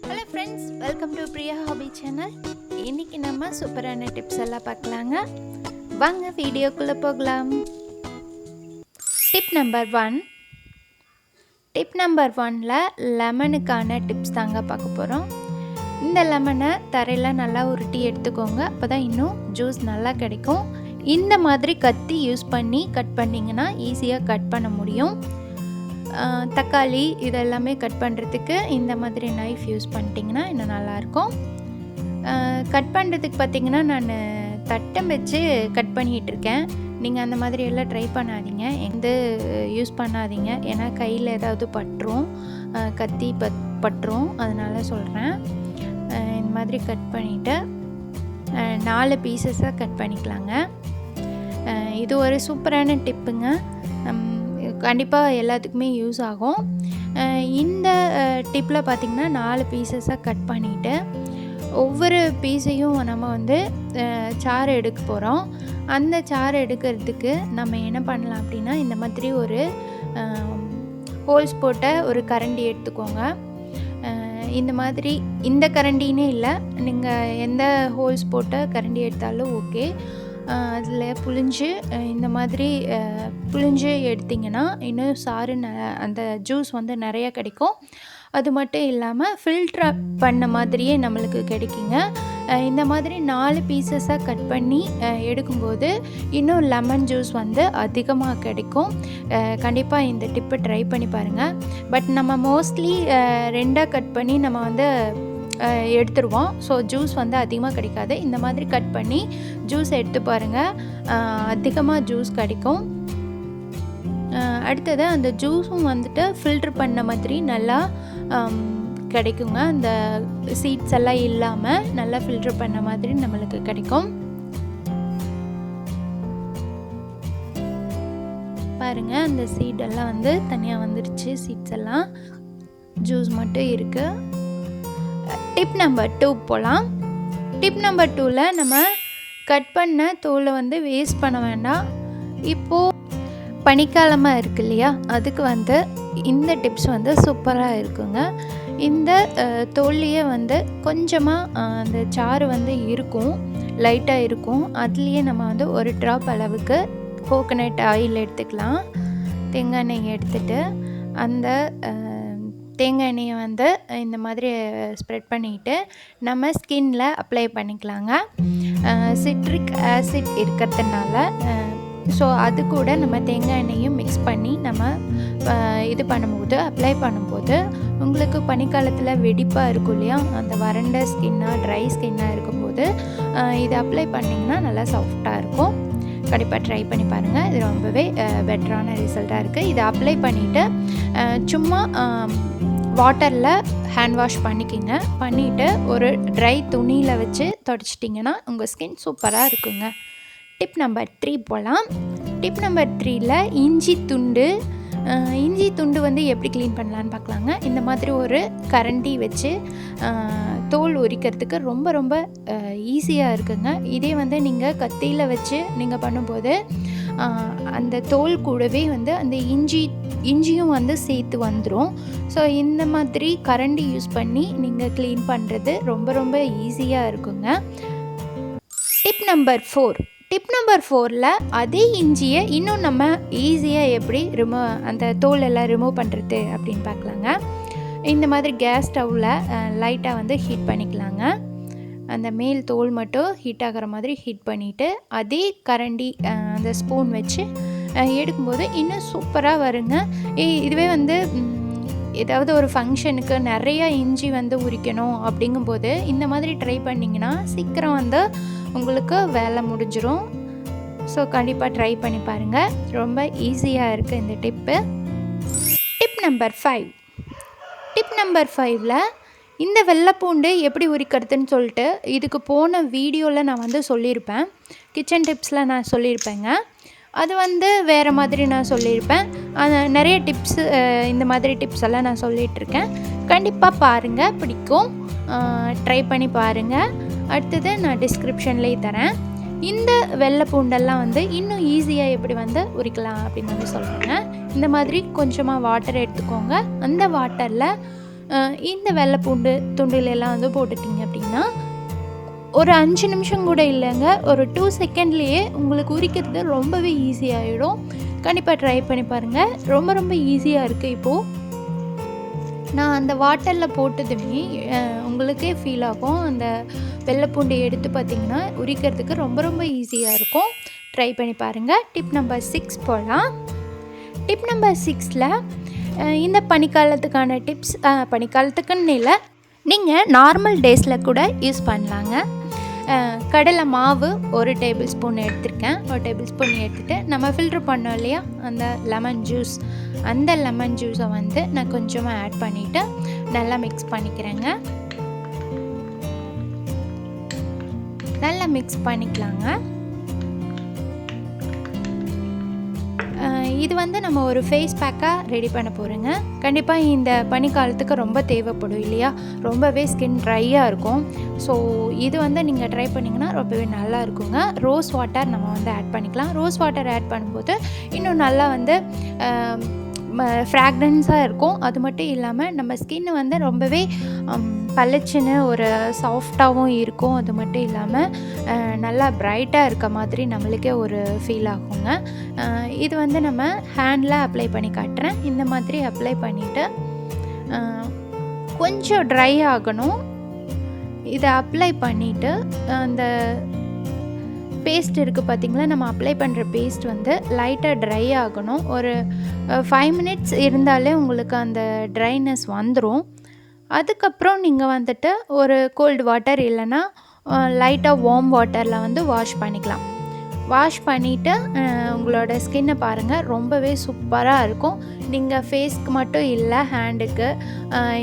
Hello friends, welcome to priyahobby channel. இன்றைக்கி நம்ம சூப்பரான டிப்ஸ் எல்லாம் பார்க்கலாங்க. வாங்க வீடியோக்குள்ளே போகலாம். டிப் நம்பர் 1ல் லெமனுக்கான டிப்ஸ் தாங்க பார்க்க போகிறோம். இந்த லெமனை தரையில் நல்லா உருட்டி எடுத்துக்கோங்க. அப்போ தான் இன்னும் ஜூஸ் நல்லா கிடைக்கும். இந்த மாதிரி கத்தி யூஸ் பண்ணி கட் பண்ணிங்கன்னா ஈஸியாக கட் பண்ண முடியும். தக்காளி இதெல்லாமே கட் பண்ணுறதுக்கு இந்த மாதிரி நைஃப் யூஸ் பண்ணிட்டிங்கன்னா இன்னும் நல்லாயிருக்கும். கட் பண்ணுறதுக்கு பார்த்திங்கன்னா நான் தட்டம் வச்சு கட் பண்ணிகிட்ருக்கேன். நீங்கள் அந்த மாதிரி எல்லாம் ட்ரை பண்ணாதீங்க, எந்த யூஸ் பண்ணாதீங்க. ஏன்னா கையில் ஏதாவது பட்டுரும், கத்தி பட்டுரும், அதனால் சொல்கிறேன். இந்த மாதிரி கட் பண்ணிவிட்டு 4 பீசஸாக கட் பண்ணிக்கலாங்க. இது ஒரு சூப்பரான டிப்புங்க. கண்டிப்பாக எல்லாத்துக்குமே யூஸ் ஆகும். இந்த டிப்பில் பார்த்திங்கன்னா 4 பீசஸாக கட் பண்ணிவிட்டு ஒவ்வொரு பீஸையும் நம்ம சாறு எடுக்க போகிறோம். அந்த சாறு எடுக்கிறதுக்கு நம்ம என்ன பண்ணலாம் அப்படின்னா, இந்த மாதிரி ஒரு ஹோல்ஸ் போட்ட ஒரு கரண்டி எடுத்துக்கோங்க. இந்த மாதிரி இந்த கரண்டினே இல்லை, நீங்கள் எந்த ஹோல்ஸ் போட்ட கரண்டி எடுத்தாலும் ஓகே. அதில் புழிஞ்சு இந்த மாதிரி புழிஞ்சு எடுத்திங்கன்னா இன்னும் சாறு அந்த ஜூஸ் நிறைய கிடைக்கும். அது மட்டும் இல்லாமல் ஃபில்டர் பண்ண மாதிரியே நம்மளுக்கு கிடைக்குங்க. இந்த மாதிரி 4 பீசஸாக கட் பண்ணி எடுக்கும்போது இன்னும் லெமன் ஜூஸ் அதிகமாக கிடைக்கும். கண்டிப்பாக இந்த டிப்பை ட்ரை பண்ணி பாருங்கள். பட் நம்ம மோஸ்ட்லி 2ஆக கட் பண்ணி நம்ம எடுத்துருவோம். ஸோ ஜூஸ் அதிகமாக கிடைக்காது. இந்த மாதிரி கட் பண்ணி ஜூஸ் எடுத்து பாருங்கள், அதிகமாக ஜூஸ் கிடைக்கும். அடுத்தது அந்த ஜூஸும் ஃபில்ட்ரு பண்ண மாதிரி நல்லா கிடைக்குங்க. அந்த சீட்ஸ் எல்லாம் இல்லாமல் நல்லா ஃபில்ட்ரு பண்ண மாதிரி நம்மளுக்கு கிடைக்கும். பாருங்கள், அந்த சீடெல்லாம் தனியாக வந்துருச்சு. சீட்ஸ் எல்லாம், ஜூஸ் மட்டும் இருக்குது. டிப் நம்பர் 2 போகலாம். டிப் நம்பர் 2ல் நம்ம கட் பண்ண தோலை வேஸ்ட் பண்ண வேண்டாம். இப்போது பனிக்காலமாக இருக்கு இல்லையா, அதுக்கு இந்த டிப்ஸ் சூப்பராக இருக்குங்க. இந்த தோல்லையே கொஞ்சமாக அந்த சாறு இருக்கும், லைட்டாக இருக்கும். அதுலேயே நம்ம ஒரு ட்ராப் அளவுக்கு கோகனட் ஆயில் எடுத்துக்கலாம். தேங்காய் எண்ணெய் எடுத்துகிட்டு அந்த தேங்காய் எண்ணெயை இந்த மாதிரி ஸ்ப்ரெட் பண்ணிவிட்டு நம்ம ஸ்கின்னில் அப்ளை பண்ணிக்கலாங்க. சிட்ரிக் ஆசிட் இருக்கிறதுனால ஸோ அது கூட நம்ம தேங்காய் எண்ணெயும் மிக்ஸ் பண்ணி நம்ம இது பண்ணும்போது, அப்ளை பண்ணும்போது உங்களுக்கு பனிக்காலத்தில் வெடிப்பாக இருக்கும் இல்லையா, அந்த வறண்ட ஸ்கின்னாக ட்ரை ஸ்கின்னாக இருக்கும்போது இது அப்ளை பண்ணிங்கன்னா நல்லா சாஃப்டாக இருக்கும். கண்டிப்பாக ட்ரை பண்ணி பாருங்கள். இது ரொம்பவே பெட்டரான ரிசல்ட்டாக இருக்குது. இதை அப்ளை பண்ணிவிட்டு சும்மா வாட்டரில் ஹேண்ட் வாஷ் பண்ணிக்கிங்க. பண்ணிவிட்டு ஒரு ட்ரை துணியில் வச்சு தொடச்சிட்டிங்கன்னா உங்கள் ஸ்கின் சூப்பராக இருக்குங்க. டிப் நம்பர் 3 போகலாம். டிப் நம்பர் 3ல் இஞ்சி துண்டு எப்படி க்ளீன் பண்ணலான்னு பார்க்கலாங்க. இந்த மாதிரி ஒரு கரண்டி வச்சு தோல் உரிக்கிறதுக்கு ரொம்ப ரொம்ப ஈஸியாக இருக்குங்க. இதே நீங்கள் கத்தியில் வச்சு நீங்கள் பண்ணும்போது அந்த தோல் கூடவே அந்த இஞ்சியும் சேர்த்து வந்துடும். ஸோ இந்த மாதிரி கரண்டி யூஸ் பண்ணி நீங்கள் க்ளீன் பண்ணுறது ரொம்ப ரொம்ப ஈஸியாக இருக்குங்க. டிப் நம்பர் 4ல் அதே இஞ்சியை இன்னும் நம்ம ஈஸியாக எப்படி அந்த தோல் எல்லாம் ரிமூவ் பண்ணுறது அப்படின்னு பார்க்கலாங்க. இந்த மாதிரி கேஸ் ஸ்டவ்வில் லைட்டாக ஹீட் பண்ணிக்கலாங்க. அந்த மேல் தோல் மட்டும் ஹீட் ஆகிற மாதிரி ஹீட் பண்ணிவிட்டு அதே கரண்டி அந்த ஸ்பூன் வச்சு எடுக்கும்போது இன்னும் சூப்பராக வருங்க. இதுவே ஏதாவது ஒரு ஃபங்க்ஷனுக்கு நிறையா இஞ்சி உரிக்கணும் அப்படிங்கும்போது இந்த மாதிரி ட்ரை பண்ணிங்கன்னா சீக்கிரம் உங்களுக்கு வேலை முடிஞ்சிடும். ஸோ கண்டிப்பாக ட்ரை பண்ணி பாருங்கள். ரொம்ப ஈஸியாக இருக்குது இந்த டிப்பு. டிப் நம்பர் 5ல் இந்த வெள்ளைப்பூண்டு எப்படி உரிக்கிறதுன்னு சொல்லிட்டு இதுக்கு போன வீடியோவில் நான் சொல்லியிருப்பேன். கிச்சன் டிப்ஸில் நான் சொல்லியிருப்பேங்க. அது வேறு மாதிரி நான் சொல்லியிருப்பேன். நிறைய டிப்ஸு இந்த மாதிரி டிப்ஸ் எல்லாம் நான் சொல்லிகிட்ருக்கேன். கண்டிப்பாக பாருங்கள், பிடிக்கும். ட்ரை பண்ணி பாருங்கள். அடுத்தது நான் டிஸ்கிரிப்ஷன்லேயே தரேன். இந்த வெள்ளை பூண்டெல்லாம் வந்து இன்னும் ஈஸியாக எப்படி வந்து உரிக்கலாம் அப்படின்னு வந்து சொல்கிறாங்க. இந்த மாதிரி கொஞ்சமாக வாட்டர் எடுத்துக்கோங்க. அந்த வாட்டரில் இந்த வெள்ளை பூண்டு துண்டுகளெல்லாம் வந்து போட்டுட்டிங்க அப்படின்னா ஒரு 5 நிமிஷம் கூட இல்லைங்க, ஒரு 2 செகண்ட்லேயே உங்களுக்கு உரிக்கிறது ரொம்பவே ஈஸியாகிடும். கண்டிப்பாக ட்ரை பண்ணி பாருங்கள். ரொம்ப ரொம்ப ஈஸியாக இருக்குது. இப்போது நான் அந்த வாட்டரில் போட்டதுமே உங்களுக்கே ஃபீல் ஆகும். அந்த வெள்ளைப்பூண்டை எடுத்து பார்த்திங்கன்னா உரிக்கிறதுக்கு ரொம்ப ரொம்ப ஈஸியாக இருக்கும். ட்ரை பண்ணி பாருங்கள். டிப் நம்பர் 6 போகலாம். டிப் நம்பர் 6ல் இந்த பனிக்காலத்துக்கான டிப்ஸ், பனிக்காலத்துக்குன்னு இல்லை, நீங்கள் நார்மல் டேஸில் கூட யூஸ் பண்ணலாங்க. கடலை மாவு 1 டேபிள் ஸ்பூன் எடுத்திருக்கேன். 1 டேபிள் ஸ்பூன் எடுத்துகிட்டு நம்ம ஃபில்ட்ரு பண்ணோம் இல்லையா அந்த லெமன் ஜூஸ், அந்த லெமன் ஜூஸை வந்து நான் கொஞ்சமாக ஆட் பண்ணிவிட்டு நல்லா மிக்ஸ் பண்ணிக்கிறேங்க. நல்லா மிக்ஸ் பண்ணிக்கலாங்க. இது வந்து நம்ம ஒரு ஃபேஸ் பேக்காக ரெடி பண்ண போகிறோங்க. கண்டிப்பாக இந்த பனிக்காலத்துக்கு ரொம்ப தேவைப்படும் இல்லையா, ரொம்பவே ஸ்கின் ட்ரையாக இருக்கும். ஸோ இது வந்து நீங்கள் ட்ரை பண்ணிங்கன்னா ரொம்பவே நல்லா இருக்குங்க. ரோஸ் வாட்டர் நம்ம வந்து ஆட் பண்ணிக்கலாம். ரோஸ் வாட்டர் ஆட் பண்ணும்போது இன்னும் நல்லா வந்து ஃப்ராக்ரன்ஸாக இருக்கும். அது மட்டும் இல்லாமல் நம்ம ஸ்கின் வந்து ரொம்பவே பளிச்சுன்னு ஒரு சாஃப்டாகவும் இருக்கும். அது மட்டும் இல்லாமல் நல்லா பிரைட்டாக இருக்க மாதிரி நம்மளுக்கே ஒரு ஃபீல் ஆகுங்க. இது வந்து நம்ம ஹேண்டில் அப்ளை பண்ணி காட்டுறேன். இந்த மாதிரி அப்ளை பண்ணிவிட்டு கொஞ்சம் ட்ரை ஆகணும். இதை அப்ளை பண்ணிவிட்டு அந்த பேஸ்ட் இருக்குது பார்த்திங்களா, நம்ம அப்ளை பண்ணுற பேஸ்ட் வந்து லைட்டாக ட்ரை ஆகணும். ஒரு 5 மினிட்ஸ் இருந்தாலே உங்களுக்கு அந்த ட்ரைனஸ் வந்துடும். அதுக்கப்புறம் நீங்கள் வந்துட்டு ஒரு கோல்டு வாட்டர் இல்லைன்னா லைட்டாக வார்ம் வாட்டரில் வந்து வாஷ் பண்ணிக்கலாம். வாஷ் பண்ணிவிட்டு உங்களோட ஸ்கின்னை பாருங்கள், ரொம்பவே சூப்பராக இருக்கும். நீங்கள் ஃபேஸ்க்கு மட்டும் இல்லை, ஹேண்டுக்கு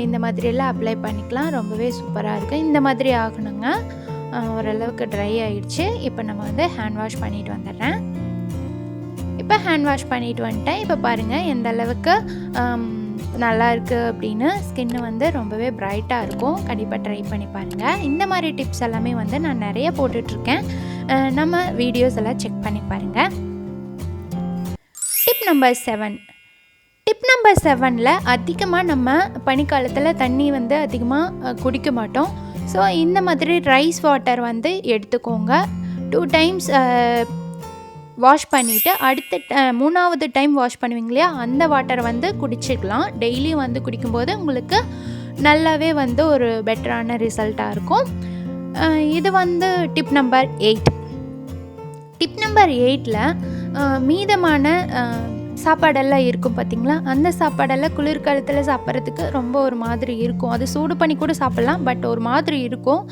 இந்த மாதிரியெல்லாம் அப்ளை பண்ணிக்கலாம். ரொம்பவே சூப்பராக இருக்குது. இந்த மாதிரி ஆகணுங்க. ஓரளவுக்கு ட்ரை ஆகிடுச்சு. இப்போ நம்ம வந்து ஹேண்ட் வாஷ் பண்ணிட்டு வந்துடுறேன். இப்போ ஹேண்ட் வாஷ் பண்ணிட்டு வந்துட்டேன். இப்போ பாருங்கள் எந்த அளவுக்கு நல்லா இருக்குது அப்படின்னு. ஸ்கின்னு வந்து ரொம்பவே பிரைட்டாக இருக்கும். கண்டிப்பாக ட்ரை பண்ணி பாருங்கள். இந்த மாதிரி டிப்ஸ் எல்லாமே வந்து நான் நிறைய போட்டுட்ருக்கேன். நம்ம வீடியோஸ் எல்லாம் செக் பண்ணி பாருங்கள். Tip number 7. டிப் நம்பர் 7ல் அதிகமாக நம்ம பனிக்காலத்தில் தண்ணி வந்து அதிகமாக குடிக்க மாட்டோம். ஸோ இந்த மாதிரி ரைஸ் வாட்டர் வந்து எடுத்துக்கோங்க. 2 டைம்ஸ் வாஷ் பண்ணிவிட்டு அடுத்த 3வது டைம் வாஷ் பண்ணுவீங்க இல்லையா, அந்த வாட்டரை வந்து குடிச்சிக்கலாம். டெய்லியும் வந்து குடிக்கும்போது உங்களுக்கு நல்லாவே வந்து ஒரு பெட்டரான ரிசல்ட்டாக இருக்கும். இது வந்து டிப் நம்பர் 8. டிப் நம்பர் 8ல் மீதமான சாப்பாடெல்லாம் இருக்கும் பார்த்திங்களா, அந்த சாப்பாடெல்லாம் குளிர்காலத்தில் சாப்பிட்றதுக்கு ரொம்ப ஒரு மாதிரி இருக்கும். அது சூடு பண்ணி கூட சாப்பிட்லாம், பட் ஒரு மாதிரி இருக்கும்.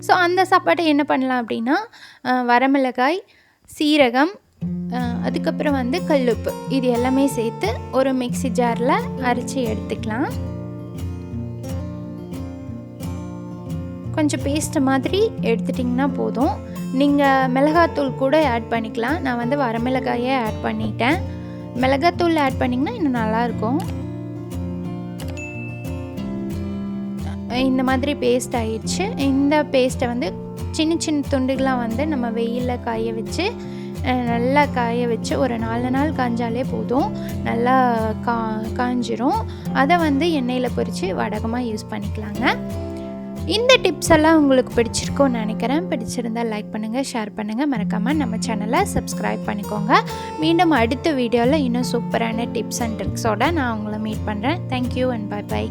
ஸோ அந்த சாப்பாட்டை என்ன பண்ணலாம் அப்படின்னா, வரமிளகாய், சீரகம், அதுக்கப்புறம் வந்து கல்லுப்பு, இது எல்லாமே சேர்த்து ஒரு மிக்ஸி ஜாரில் அரைச்சி எடுத்துக்கலாம். கொஞ்சம் பேஸ்ட் மாதிரி எடுத்துட்டிங்கன்னா போதும். நீங்கள் மிளகாத்தூள் கூட ஆட் பண்ணிக்கலாம். நான் வந்து வரமிளகாயே ஆட் பண்ணிட்டேன். மிளகாத்தூள் ஆட் பண்ணிங்கன்னா இன்னும் நல்லாயிருக்கும். இந்த மாதிரி பேஸ்ட் ஆயிடுச்சு. இந்த பேஸ்ட்டை வந்து சின்ன சின்ன துண்டுகளாக வந்து நம்ம வெயிலில் காய வச்சு நல்லா காய வச்சு ஒரு 4 நாள் காஞ்சாலே போதும். நல்லா காஞ்சிரும். அதை வந்து எண்ணெயில் பொரித்து வடகமாக யூஸ் பண்ணிக்கலாங்க. இந்த டிப்ஸ் எல்லாம் உங்களுக்கு பிடிச்சிருக்கோன்னு நினைக்கிறேன். பிடிச்சிருந்தால் லைக் பண்ணுங்கள், ஷேர் பண்ணுங்கள், மறக்காமல் நம்ம சேனலை சப்ஸ்கிரைப் பண்ணிக்கோங்க. மீண்டும் அடுத்த வீடியோவில் இன்னும் சூப்பரான டிப்ஸ் அண்ட் ட்ரிக்ஸோடு நான் உங்களை மீட் பண்ணுறேன். Thank you and bye by.